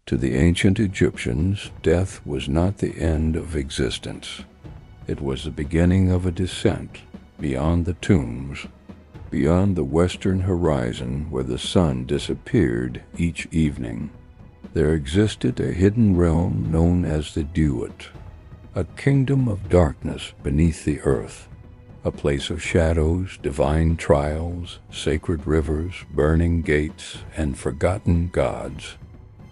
To the ancient Egyptians, death was not the end of existence. It was the beginning of a descent beyond the tombs, beyond the western horizon where the sun disappeared each evening. There existed a hidden realm known as the Duat, a kingdom of darkness beneath the earth, a place of shadows, divine trials, sacred rivers, burning gates, and forgotten gods.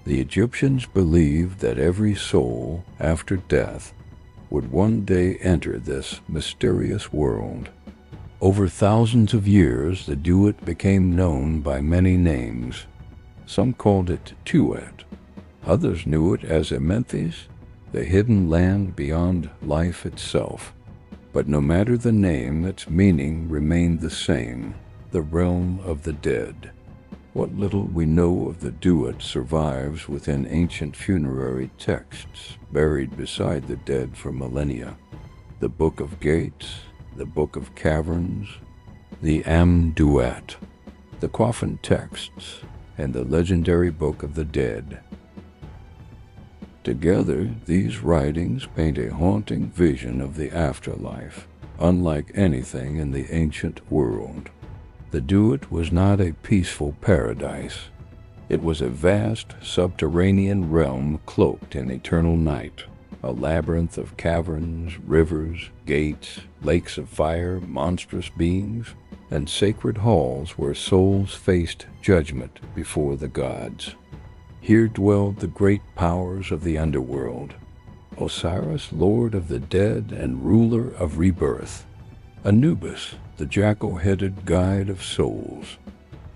The Egyptians believed that every soul, after death, would one day enter this mysterious world. Over thousands of years, the Duat became known by many names. Some called it Tuat. Others knew it as Amethys, the hidden land beyond life itself. But no matter the name, its meaning remained the same, the realm of the dead. What little we know of the Duat survives within ancient funerary texts buried beside the dead for millennia. The Book of Gates, the Book of Caverns, the Amduat, the coffin texts, and the legendary Book of the Dead. Together, these writings paint a haunting vision of the afterlife, unlike anything in the ancient world. The Duat was not a peaceful paradise. It was a vast subterranean realm cloaked in eternal night, a labyrinth of caverns, rivers, gates, lakes of fire, monstrous beings, and sacred halls where souls faced judgment before the gods. Here dwelled the great powers of the underworld: Osiris, lord of the dead and ruler of rebirth; Anubis, the jackal-headed guide of souls;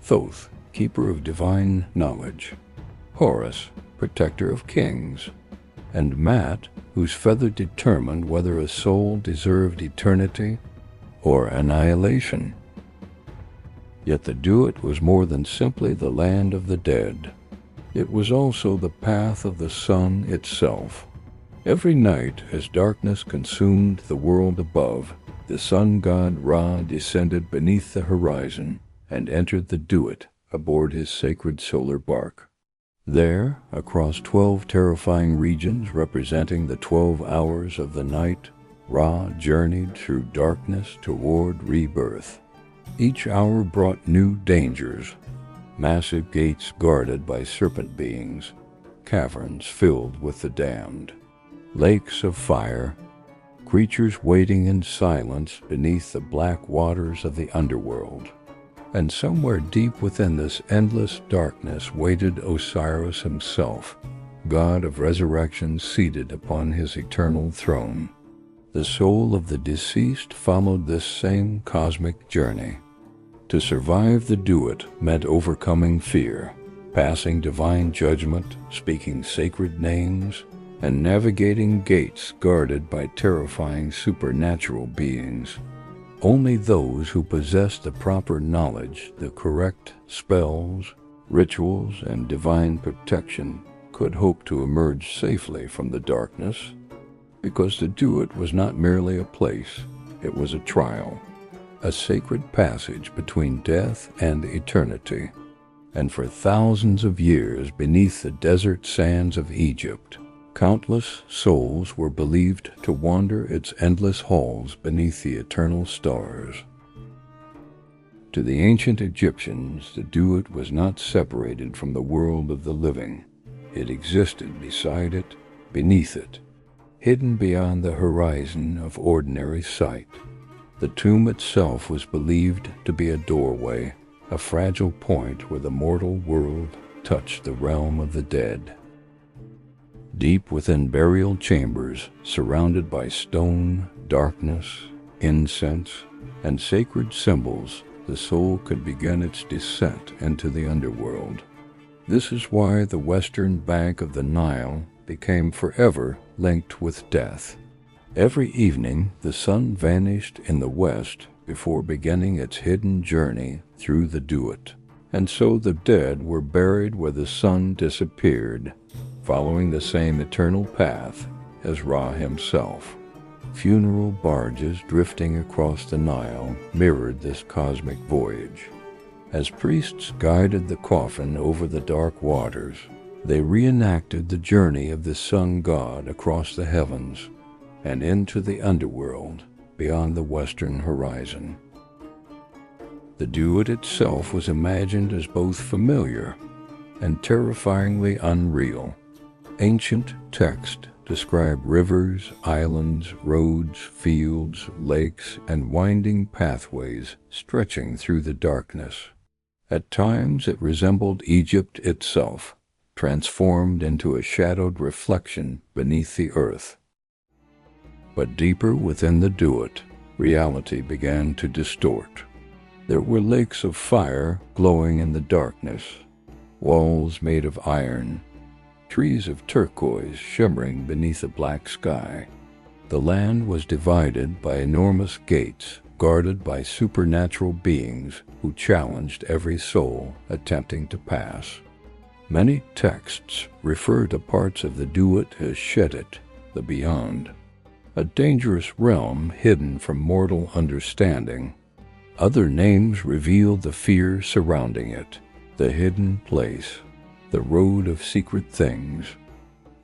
Thoth, keeper of divine knowledge; Horus, protector of kings; and Ammit, whose feather determined whether a soul deserved eternity or annihilation. Yet the Duat was more than simply the land of the dead. It was also the path of the sun itself. Every night, as darkness consumed the world above, the sun god Ra descended beneath the horizon and entered the Duat aboard his sacred solar bark. There, across 12 terrifying regions representing the 12 hours of the night, Ra journeyed through darkness toward rebirth. Each hour brought new dangers: massive gates guarded by serpent beings, caverns filled with the damned, lakes of fire, creatures waiting in silence beneath the black waters of the underworld. And somewhere deep within this endless darkness waited Osiris himself, god of resurrection seated upon his eternal throne. The soul of the deceased followed this same cosmic journey. To survive the Duat meant overcoming fear, passing divine judgment, speaking sacred names, and navigating gates guarded by terrifying supernatural beings. Only those who possessed the proper knowledge, the correct spells, rituals, and divine protection could hope to emerge safely from the darkness, because the Duat was not merely a place, it was a trial, a sacred passage between death and eternity. And for thousands of years beneath the desert sands of Egypt, countless souls were believed to wander its endless halls beneath the eternal stars. To the ancient Egyptians, the Duat was not separated from the world of the living. It existed beside it, beneath it, hidden beyond the horizon of ordinary sight. The tomb itself was believed to be a doorway, a fragile point where the mortal world touched the realm of the dead. Deep within burial chambers, surrounded by stone, darkness, incense, and sacred symbols, the soul could begin its descent into the underworld. This is why the western bank of the Nile became forever linked with death. Every evening, the sun vanished in the west before beginning its hidden journey through the Duat, and so the dead were buried where the sun disappeared, following the same eternal path as Ra himself. Funeral barges drifting across the Nile mirrored this cosmic voyage. As priests guided the coffin over the dark waters, They reenacted the journey of the sun god across the heavens and into the underworld beyond the western horizon. The Duat itself was imagined as both familiar and terrifyingly unreal. Ancient texts describe rivers, islands, roads, fields, lakes, and winding pathways stretching through the darkness. At times it resembled Egypt itself, transformed into a shadowed reflection beneath the earth. But deeper within the Duat, reality began to distort. There were lakes of fire glowing in the darkness, walls made of iron, trees of turquoise shimmering beneath a black sky. The land was divided by enormous gates guarded by supernatural beings who challenged every soul attempting to pass. Many texts refer to parts of the Duat as Shedet, the beyond, a dangerous realm hidden from mortal understanding. Other names reveal the fear surrounding it, the hidden place, the road of secret things,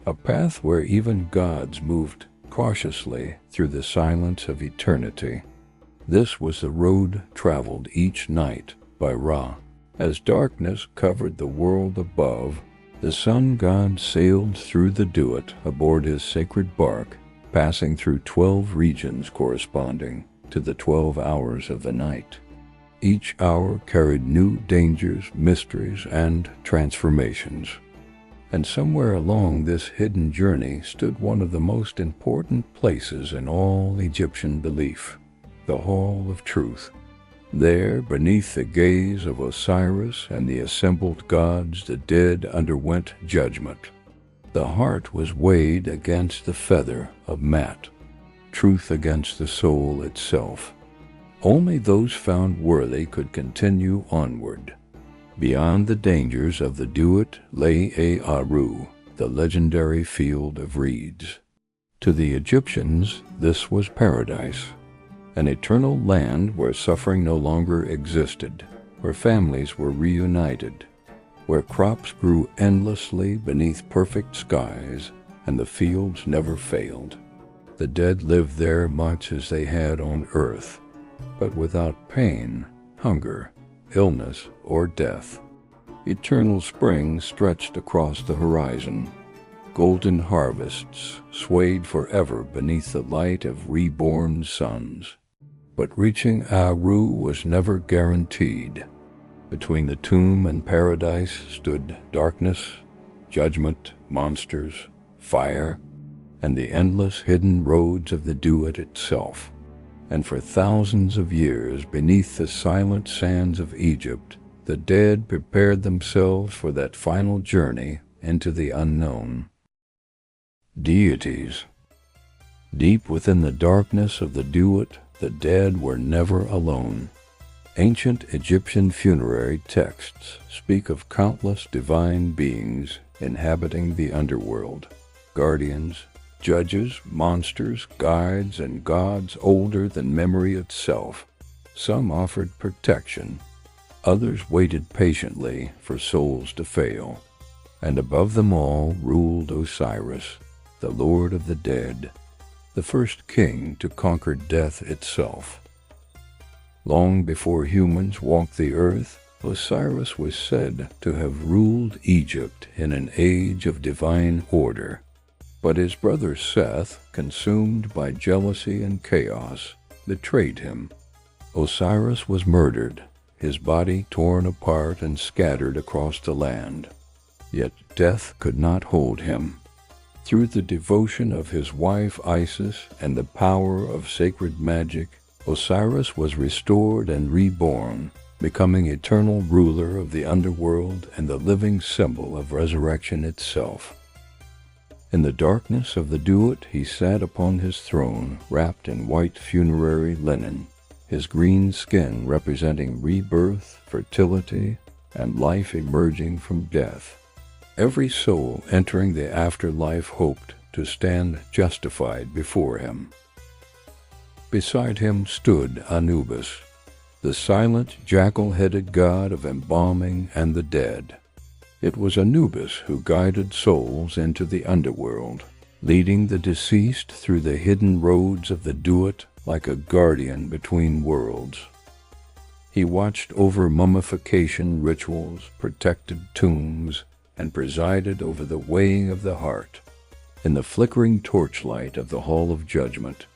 a path where even gods moved cautiously through the silence of eternity. This was the road traveled each night by Ra. As darkness covered the world above, the sun god sailed through the Duat aboard his sacred bark, passing through 12 regions corresponding to the 12 hours of the night. Each hour carried new dangers, mysteries, and transformations. And somewhere along this hidden journey stood one of the most important places in all Egyptian belief, the Hall of Truth. There, beneath the gaze of Osiris and the assembled gods, the dead underwent judgment. The heart was weighed against the feather of Ammit, truth against the soul itself. Only those found worthy could continue onward. Beyond the dangers of the Duat lay Aru, the legendary field of reeds. To the Egyptians, this was paradise, an eternal land where suffering no longer existed, where families were reunited, where crops grew endlessly beneath perfect skies, and the fields never failed. The dead lived there much as they had on earth, but without pain, hunger, illness, or death. Eternal spring stretched across the horizon. Golden harvests swayed forever beneath the light of reborn suns. But reaching Aru was never guaranteed. Between the tomb and paradise stood darkness, judgment, monsters, fire, and the endless hidden roads of the Duat itself. And for thousands of years, beneath the silent sands of Egypt, the dead prepared themselves for that final journey into the unknown. Deities. Deep within the darkness of the Duat, the dead were never alone. Ancient Egyptian funerary texts speak of countless divine beings inhabiting the underworld, guardians, judges, monsters, guides, and gods older than memory itself. Some offered protection. Others waited patiently for souls to fail. And above them all ruled Osiris, the Lord of the dead, the first king to conquer death itself. Long before humans walked the earth, Osiris was said to have ruled Egypt in an age of divine order. But his brother Seth, consumed by jealousy and chaos, betrayed him. Osiris was murdered, his body torn apart and scattered across the land. Yet death could not hold him. Through the devotion of his wife Isis and the power of sacred magic, Osiris was restored and reborn, becoming eternal ruler of the underworld and the living symbol of resurrection itself. In the darkness of the Duat, he sat upon his throne, wrapped in white funerary linen, his green skin representing rebirth, fertility, and life emerging from death. Every soul entering the afterlife hoped to stand justified before him. Beside him stood Anubis, the silent, jackal-headed god of embalming and the dead. It was Anubis who guided souls into the underworld, leading the deceased through the hidden roads of the Duat like a guardian between worlds. He watched over mummification rituals, protected tombs, and presided over the weighing of the heart. In the flickering torchlight of the Hall of Judgment,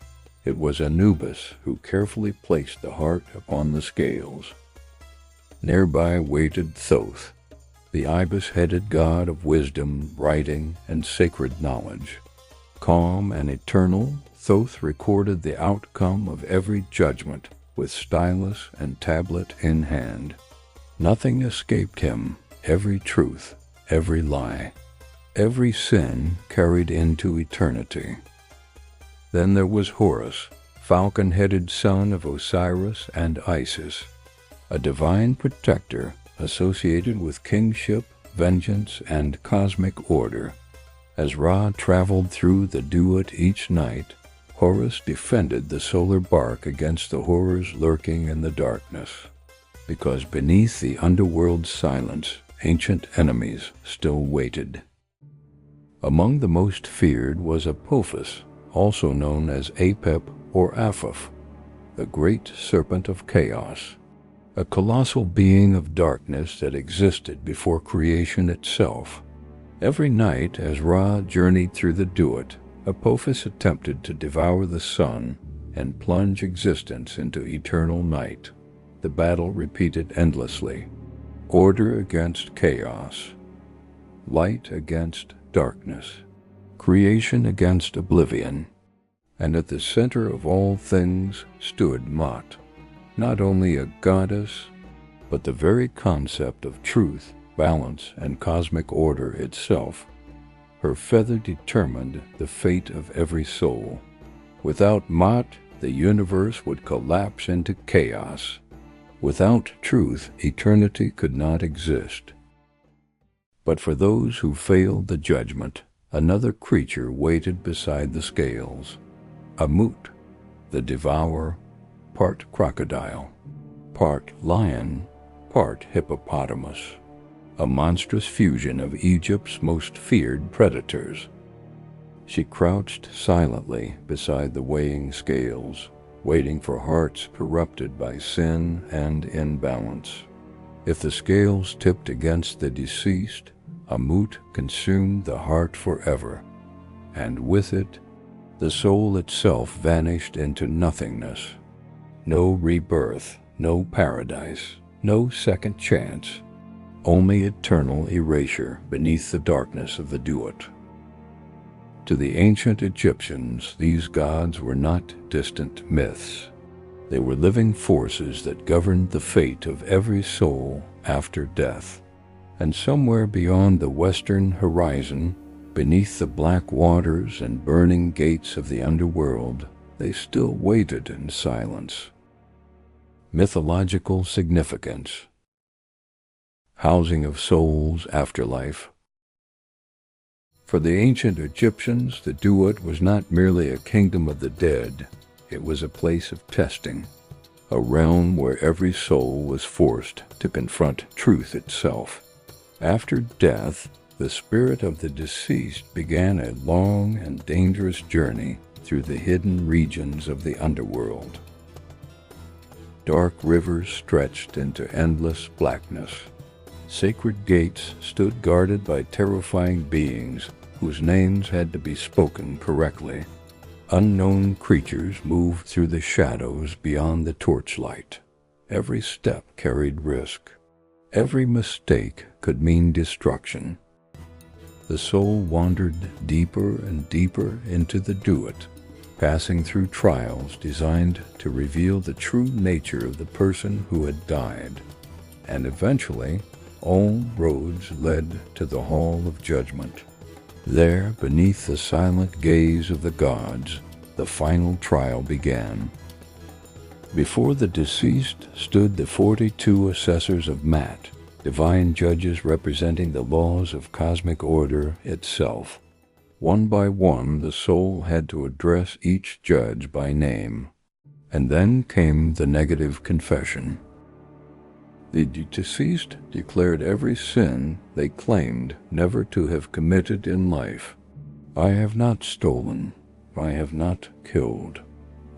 it was Anubis who carefully placed the heart upon the scales. Nearby waited Thoth, the ibis-headed god of wisdom, writing, and sacred knowledge. Calm and eternal, Thoth recorded the outcome of every judgment with stylus and tablet in hand. Nothing escaped him, every truth, every lie, every sin carried into eternity. Then there was Horus, falcon-headed son of Osiris and Isis, a divine protector associated with kingship, vengeance, and cosmic order. As Ra traveled through the Duat each night, Horus defended the solar bark against the horrors lurking in the darkness, because beneath the underworld's silence, ancient enemies still waited. Among the most feared was Apophis, also known as Apep or Aphuf, the great serpent of chaos, a colossal being of darkness that existed before creation itself. Every night, as Ra journeyed through the Duat, Apophis attempted to devour the sun and plunge existence into eternal night. The battle repeated endlessly. Order against chaos, light against darkness, creation against oblivion. And at the center of all things stood Mot, not only a goddess, but the very concept of truth, balance, and cosmic order itself. Her feather determined the fate of every soul. Without Mot, the universe would collapse into chaos. Without truth, eternity could not exist. But for those who failed the judgment, another creature waited beside the scales. Ammut, the devourer, part crocodile, part lion, part hippopotamus, a monstrous fusion of Egypt's most feared predators. She crouched silently beside the weighing scales, waiting for hearts corrupted by sin and imbalance. If the scales tipped against the deceased, Ammut consumed the heart forever, and with it, the soul itself vanished into nothingness. No rebirth, no paradise, no second chance, only eternal erasure beneath the darkness of the Duat. To the ancient Egyptians, these gods were not distant myths. They were living forces that governed the fate of every soul after death. And somewhere beyond the western horizon, beneath the black waters and burning gates of the underworld, they still waited in silence. Mythological significance. Housing of souls, afterlife. For the ancient Egyptians, the Duat was not merely a kingdom of the dead, it was a place of testing, a realm where every soul was forced to confront truth itself. After death, the spirit of the deceased began a long and dangerous journey through the hidden regions of the underworld. Dark rivers stretched into endless blackness. Sacred gates stood guarded by terrifying beings whose names had to be spoken correctly. Unknown creatures moved through the shadows beyond the torchlight. Every step carried risk. Every mistake could mean destruction. The soul wandered deeper and deeper into the Duat, passing through trials designed to reveal the true nature of the person who had died. And eventually, all roads led to the Hall of Judgment. There, beneath the silent gaze of the gods, the final trial began. Before the deceased stood the 42 assessors of Mat, divine judges representing the laws of cosmic order itself. One by one, the soul had to address each judge by name. And then came the negative confession. The deceased declared every sin they claimed never to have committed in life. I have not stolen. I have not killed.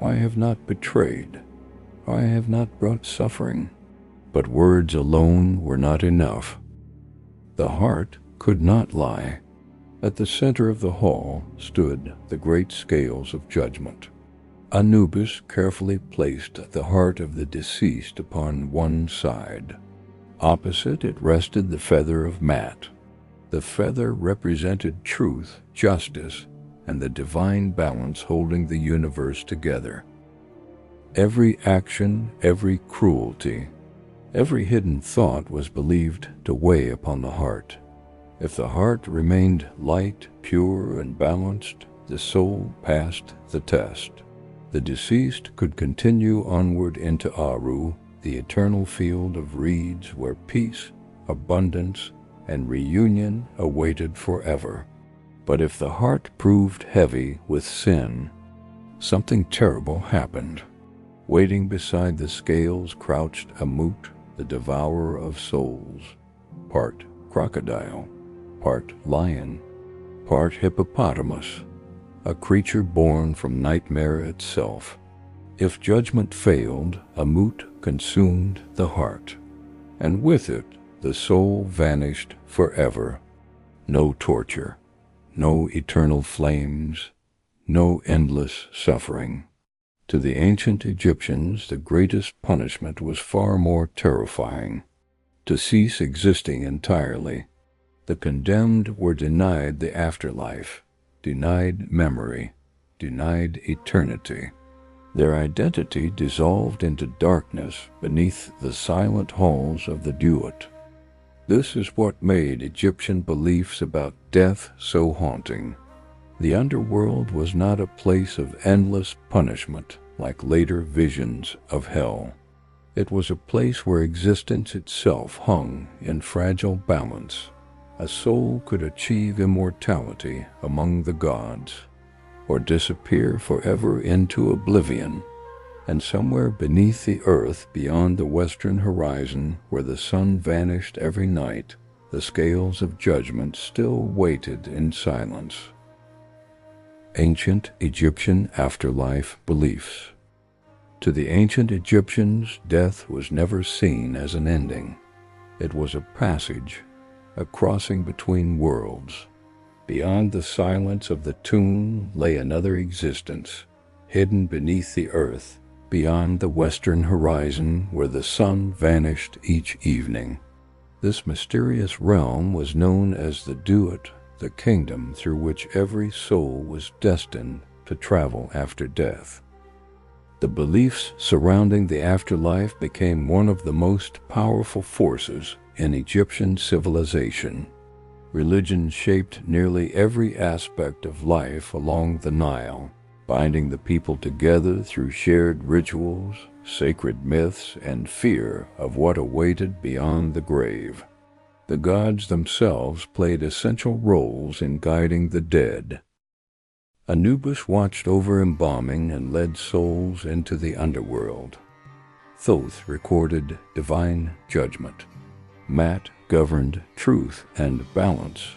I have not betrayed. I have not brought suffering. But words alone were not enough. The heart could not lie. At the center of the hall stood the great scales of judgment. Anubis carefully placed the heart of the deceased upon one side. Opposite it rested the feather of Ammit. The feather represented truth, justice, and the divine balance holding the universe together. Every action, every cruelty, every hidden thought was believed to weigh upon the heart. If the heart remained light, pure, and balanced, the soul passed the test. The deceased could continue onward into Aru, the eternal field of reeds where peace, abundance, and reunion awaited forever. But if the heart proved heavy with sin, something terrible happened. Waiting beside the scales crouched Ammut, the devourer of souls, part crocodile, part lion, part hippopotamus, a creature born from nightmare itself. If judgment failed, Ammut consumed the heart, and with it the soul vanished forever. No torture, no eternal flames, no endless suffering. To the ancient Egyptians, the greatest punishment was far more terrifying: to cease existing entirely. The condemned were denied the afterlife, denied memory, denied eternity. Their identity dissolved into darkness beneath the silent halls of the Duat. This is what made Egyptian beliefs about death so haunting. The underworld was not a place of endless punishment like later visions of hell. It was a place where existence itself hung in fragile balance. A soul could achieve immortality among the gods, or disappear forever into oblivion, and somewhere beneath the earth beyond the western horizon, where the sun vanished every night, the scales of judgment still waited in silence. Ancient Egyptian afterlife beliefs. To the ancient Egyptians, death was never seen as an ending. It was a passage, a crossing between worlds. Beyond the silence of the tomb lay another existence, hidden beneath the earth, beyond the western horizon where the sun vanished each evening. This mysterious realm was known as the Duat, the kingdom through which every soul was destined to travel after death. The beliefs surrounding the afterlife became one of the most powerful forces in Egyptian civilization. Religion shaped nearly every aspect of life along the Nile, binding the people together through shared rituals, sacred myths, and fear of what awaited beyond the grave. The gods themselves played essential roles in guiding the dead. Anubis watched over embalming and led souls into the underworld. Thoth recorded divine judgment. Ammit governed truth and balance,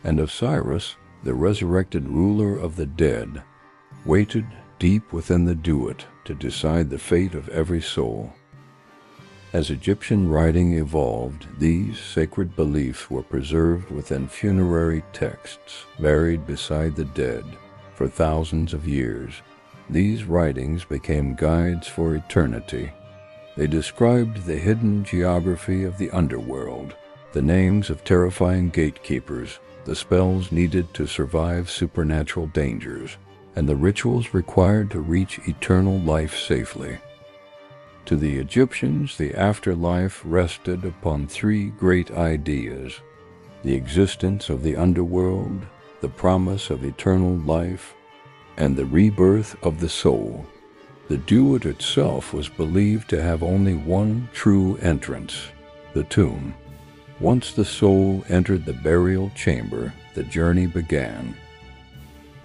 and Osiris, the resurrected ruler of the dead, waited deep within the Duat to decide the fate of every soul. As Egyptian writing evolved, these sacred beliefs were preserved within funerary texts buried beside the dead for thousands of years. These writings became guides for eternity. They described the hidden geography of the underworld, the names of terrifying gatekeepers, the spells needed to survive supernatural dangers, and the rituals required to reach eternal life safely. To the Egyptians, the afterlife rested upon three great ideas: the existence of the underworld, the promise of eternal life, and the rebirth of the soul. The Duat itself was believed to have only one true entrance, the tomb. Once the soul entered the burial chamber, the journey began.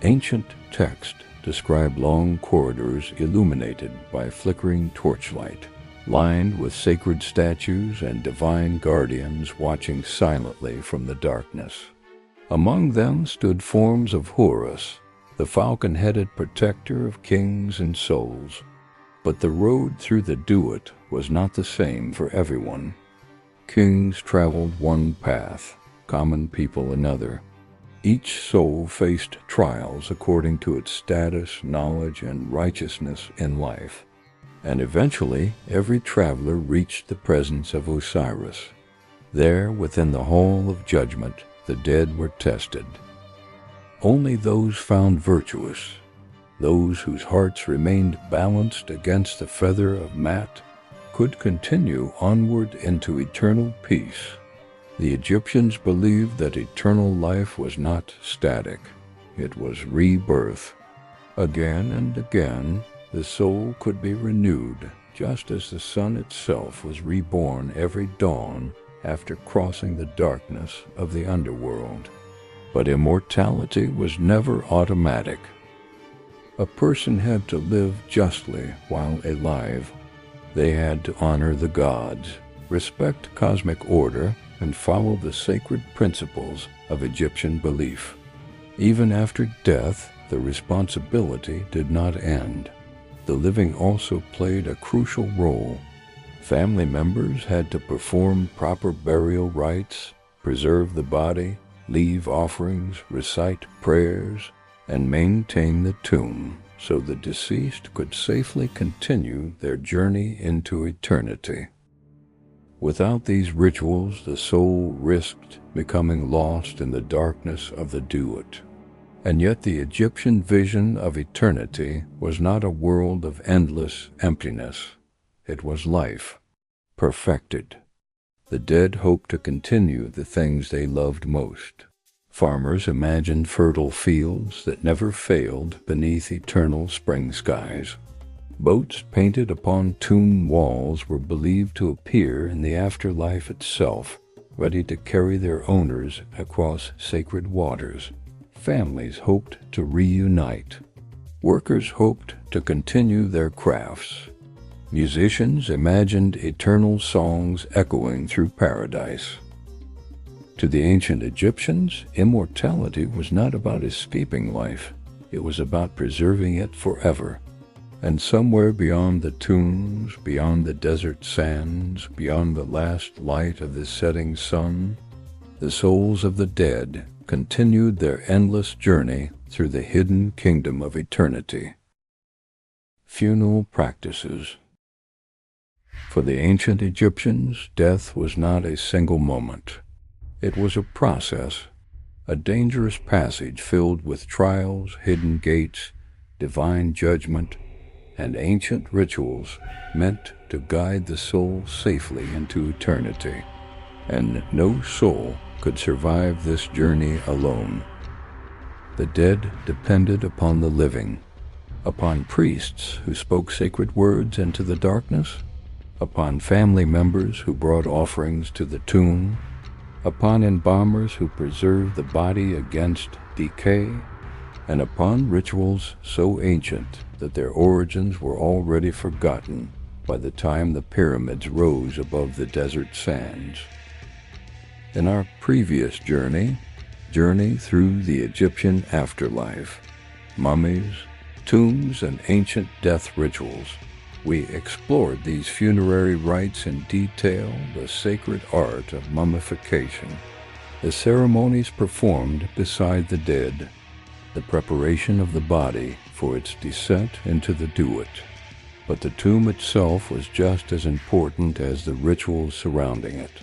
Ancient texts describe long corridors illuminated by flickering torchlight. lined with sacred statues and divine guardians watching silently from the darkness. Among them stood forms of Horus, the falcon-headed protector of kings and souls. But the road through the Duat was not the same for everyone. Kings traveled one path, common people another. Each soul faced trials according to its status, knowledge, and righteousness in life. And eventually, every traveler reached the presence of Osiris. There, within the hall of judgment, the dead were tested. Only those found virtuous, those whose hearts remained balanced against the feather of Ammit, could continue onward into eternal peace. The Egyptians believed that eternal life was not static. It was rebirth. Again and again, the soul could be renewed, just as the sun itself was reborn every dawn after crossing the darkness of the underworld. But immortality was never automatic. A person had to live justly while alive. They had to honor the gods, respect cosmic order, and follow the sacred principles of Egyptian belief. Even after death, the responsibility did not end. The living also played a crucial role. Family members had to perform proper burial rites, preserve the body, leave offerings, recite prayers, and maintain the tomb so the deceased could safely continue their journey into eternity. Without these rituals, the soul risked becoming lost in the darkness of the Duat. And yet the Egyptian vision of eternity was not a world of endless emptiness. It was life, perfected. The dead hoped to continue the things they loved most. Farmers imagined fertile fields that never failed beneath eternal spring skies. Boats painted upon tomb walls were believed to appear in the afterlife itself, ready to carry their owners across sacred waters. Families hoped to reunite. Workers hoped to continue their crafts. Musicians imagined eternal songs echoing through paradise. To the ancient Egyptians, immortality was not about escaping life. It was about preserving it forever. And somewhere beyond the tombs, beyond the desert sands, beyond the last light of the setting sun, the souls of the dead continued their endless journey through the hidden kingdom of eternity. Funeral practices. For the ancient Egyptians, death was not a single moment. It was a process, a dangerous passage filled with trials, hidden gates, divine judgment, and ancient rituals meant to guide the soul safely into eternity. And no soul could survive this journey alone. The dead depended upon the living, upon priests who spoke sacred words into the darkness, upon family members who brought offerings to the tomb, upon embalmers who preserved the body against decay, and upon rituals so ancient that their origins were already forgotten by the time the pyramids rose above the desert sands. In our previous journey through the Egyptian afterlife, mummies, tombs, and ancient death rituals, we explored these funerary rites in detail, the sacred art of mummification, the ceremonies performed beside the dead, the preparation of the body for its descent into the Duat. But the tomb itself was just as important as the rituals surrounding it,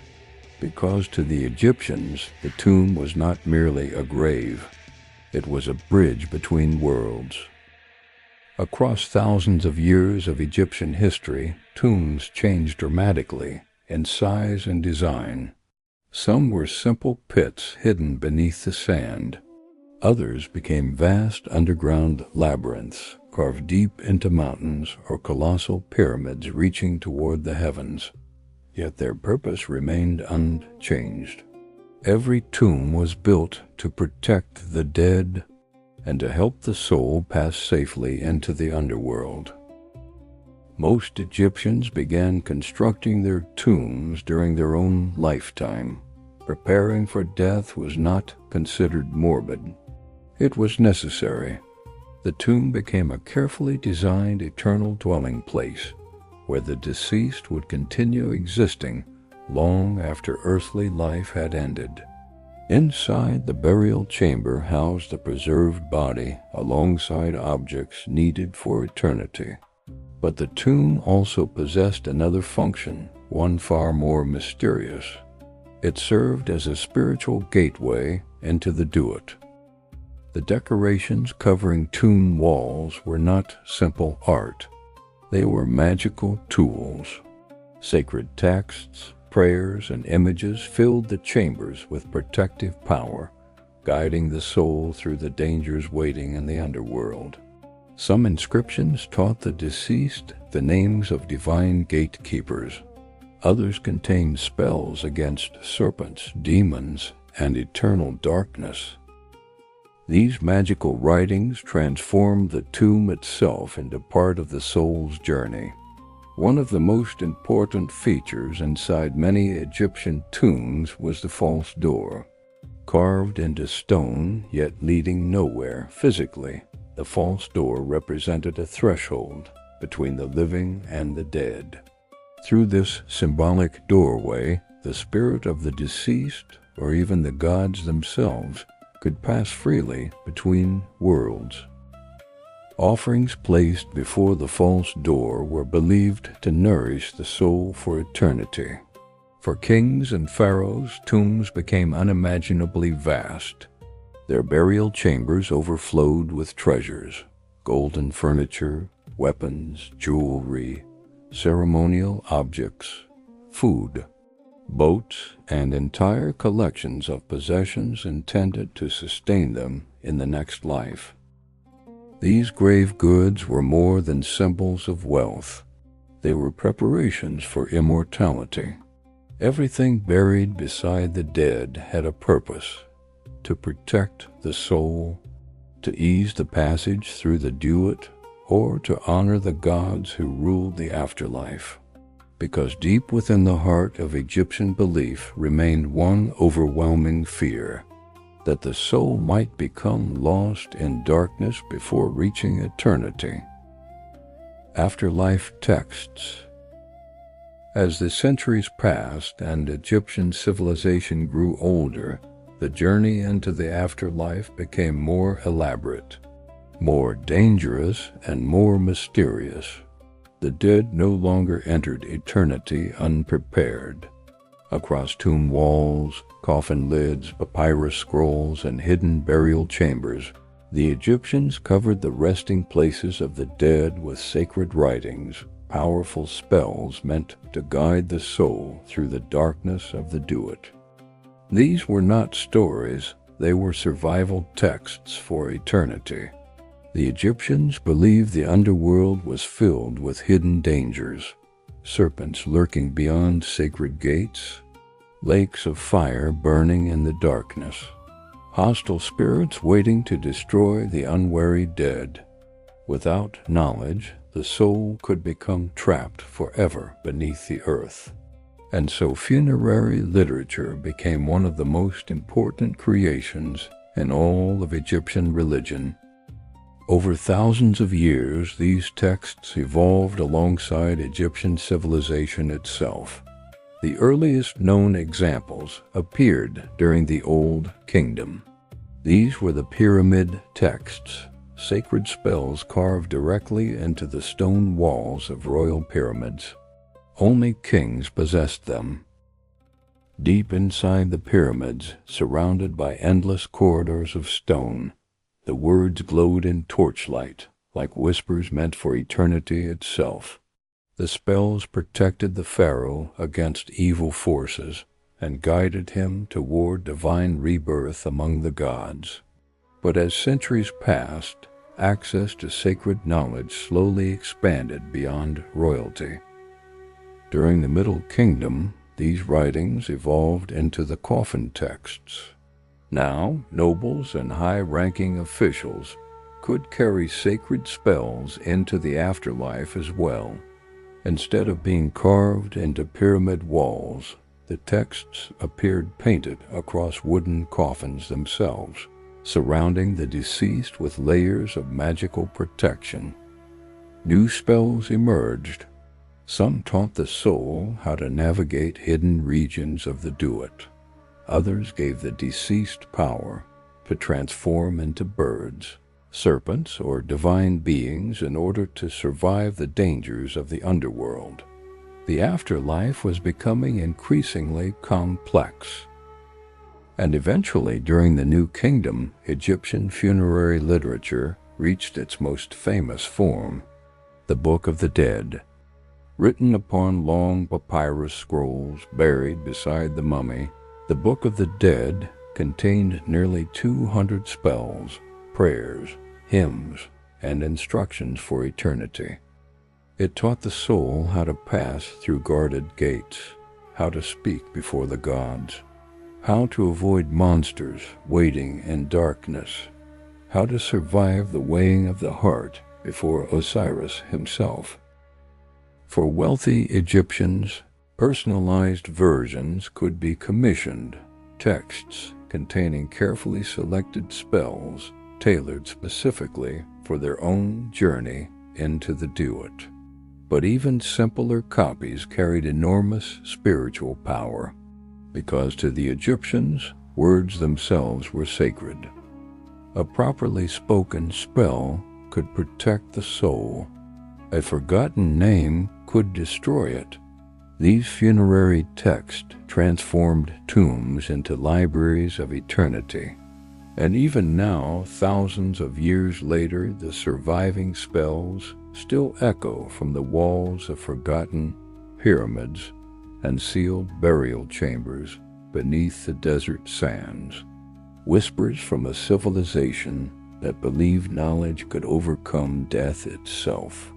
because to the Egyptians, the tomb was not merely a grave. It was a bridge between worlds. Across thousands of years of Egyptian history, tombs changed dramatically in size and design. Some were simple pits hidden beneath the sand. Others became vast underground labyrinths, carved deep into mountains or colossal pyramids reaching toward the heavens. Yet their purpose remained unchanged. Every tomb was built to protect the dead and to help the soul pass safely into the underworld. Most Egyptians began constructing their tombs during their own lifetime. Preparing for death was not considered morbid. It was necessary. The tomb became a carefully designed eternal dwelling place, where the deceased would continue existing long after earthly life had ended. Inside the burial chamber housed the preserved body alongside objects needed for eternity. But the tomb also possessed another function, one far more mysterious. It served as a spiritual gateway into the Duat. The decorations covering tomb walls were not simple art. They were magical tools. Sacred texts, prayers, and images filled the chambers with protective power, guiding the soul through the dangers waiting in the underworld. Some inscriptions taught the deceased the names of divine gatekeepers. Others contained spells against serpents, demons, and eternal darkness. These magical writings transformed the tomb itself into part of the soul's journey. One of the most important features inside many Egyptian tombs was the false door. Carved into stone, yet leading nowhere physically, the false door represented a threshold between the living and the dead. Through this symbolic doorway, the spirit of the deceased, or even the gods themselves, could pass freely between worlds. Offerings placed before the false door were believed to nourish the soul for eternity. For kings and pharaohs, tombs became unimaginably vast. Their burial chambers overflowed with treasures, golden furniture, weapons, jewelry, ceremonial objects, food, boats, and entire collections of possessions intended to sustain them in the next life. These grave goods were more than symbols of wealth. They were preparations for immortality. Everything buried beside the dead had a purpose: to protect the soul, to ease the passage through the Duat, or to honor the gods who ruled the afterlife. Because deep within the heart of Egyptian belief remained one overwhelming fear: that the soul might become lost in darkness before reaching eternity. Afterlife texts. As the centuries passed and Egyptian civilization grew older, the journey into the afterlife became more elaborate, more dangerous, and more mysterious. The dead no longer entered eternity unprepared. Across tomb walls, coffin lids, papyrus scrolls, and hidden burial chambers, the Egyptians covered the resting places of the dead with sacred writings, powerful spells meant to guide the soul through the darkness of the Duat. These were not stories, they were survival texts for eternity. The Egyptians believed the underworld was filled with hidden dangers, serpents lurking beyond sacred gates, lakes of fire burning in the darkness, hostile spirits waiting to destroy the unwary dead. Without knowledge, the soul could become trapped forever beneath the earth. And so funerary literature became one of the most important creations in all of Egyptian religion. Over thousands of years, these texts evolved alongside Egyptian civilization itself. The earliest known examples appeared during the Old Kingdom. These were the pyramid texts, sacred spells carved directly into the stone walls of royal pyramids. Only kings possessed them. Deep inside the pyramids, surrounded by endless corridors of stone, the words glowed in torchlight, like whispers meant for eternity itself. The spells protected the pharaoh against evil forces and guided him toward divine rebirth among the gods. But as centuries passed, access to sacred knowledge slowly expanded beyond royalty. During the Middle Kingdom, these writings evolved into the coffin texts. Now, nobles and high-ranking officials could carry sacred spells into the afterlife as well. Instead of being carved into pyramid walls, the texts appeared painted across wooden coffins themselves, surrounding the deceased with layers of magical protection. New spells emerged. Some taught the soul how to navigate hidden regions of the Duat. Others gave the deceased power to transform into birds, serpents, or divine beings in order to survive the dangers of the underworld. The afterlife was becoming increasingly complex. And eventually, during the New Kingdom, Egyptian funerary literature reached its most famous form, the Book of the Dead. Written upon long papyrus scrolls buried beside the mummy, the Book of the Dead contained nearly 200 spells, prayers, hymns, and instructions for eternity. It taught the soul how to pass through guarded gates, how to speak before the gods, how to avoid monsters waiting in darkness, how to survive the weighing of the heart before Osiris himself. For wealthy Egyptians, personalized versions could be commissioned, texts containing carefully selected spells tailored specifically for their own journey into the Duat. But even simpler copies carried enormous spiritual power, because to the Egyptians, words themselves were sacred. A properly spoken spell could protect the soul. A forgotten name could destroy it. These funerary texts transformed tombs into libraries of eternity. And even now, thousands of years later, the surviving spells still echo from the walls of forgotten pyramids and sealed burial chambers beneath the desert sands. Whispers from a civilization that believed knowledge could overcome death itself.